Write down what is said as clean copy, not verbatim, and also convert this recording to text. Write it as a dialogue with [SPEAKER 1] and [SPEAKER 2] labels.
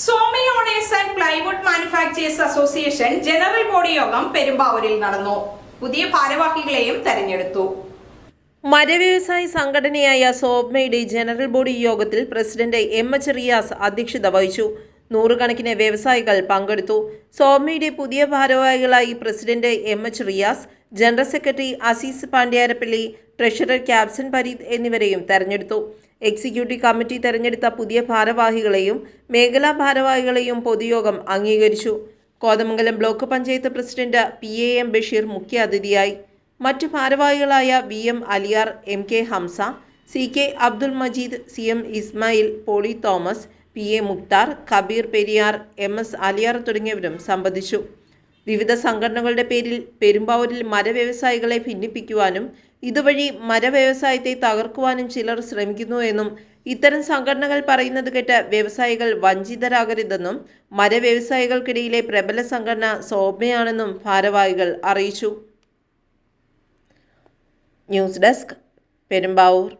[SPEAKER 1] സോമിൽ owners and plywood manufacturers association general body യോഗം പെരുമ്പാവൂരിൽ നടന്നു. പുതിയ ഭാരവാഹികളെയും തെരഞ്ഞെടുത്തു.
[SPEAKER 2] മരവ്യവസായ സംഘടനയായ സോപ്മയുടെ ജനറൽ ബോഡി യോഗത്തിൽ പ്രസിഡന്റ് എച്ച് റിയാസ് അധ്യക്ഷത വഹിച്ചു. നൂറുകണക്കിന് വ്യവസായികൾ പങ്കെടുത്തു. സോപ്മയുടെ പുതിയ ഭാരവാഹികളായി president H Riyas, general secretary Azeez Pandyarappally, treasurer Capson Pareeth എന്നിവരെയും തെരഞ്ഞെടുത്ു. എക്സിക്യൂട്ടീവ് കമ്മിറ്റി തെരഞ്ഞെടുത്ത പുതിയ ഭാരവാഹികളെയും മേഖലാ ഭാരവാഹികളെയും പൊതുയോഗം അംഗീകരിച്ചു. Kothamangalam block panchayat president PAM Basheer മുഖ്യാതിഥിയായി. മറ്റു ഭാരവാഹികളായ VM Aliyar, MK Hamsa, CK Abdul Majeed, CM Ismail, Poly Thomas, PA Mukthar, Kabeer Periyar, MS Aliyar തുടങ്ങിയവരും സംബന്ധിച്ചു. വിവിധ സംഘടനകളുടെ പേരിൽ പെരുമ്പാവൂരിൽ മരവ്യവസായികളെ ഭിന്നിപ്പിക്കുവാനും ഇതുവഴി മരവ്യവസായത്തെ തകർക്കുവാനും ചിലർ ശ്രമിക്കുന്നു എന്നും ഇത്തരം സംഘടനകൾ പറയുന്നത് കേട്ട് വ്യവസായികൾ വഞ്ചിതരാകരുതെന്നും മരവ്യവസായികൾക്കിടയിലെ പ്രബല സംഘടന സോപ്മയാണെന്നും ഭാരവാഹികൾ അറിയിച്ചു. News desk, Perumbavoor.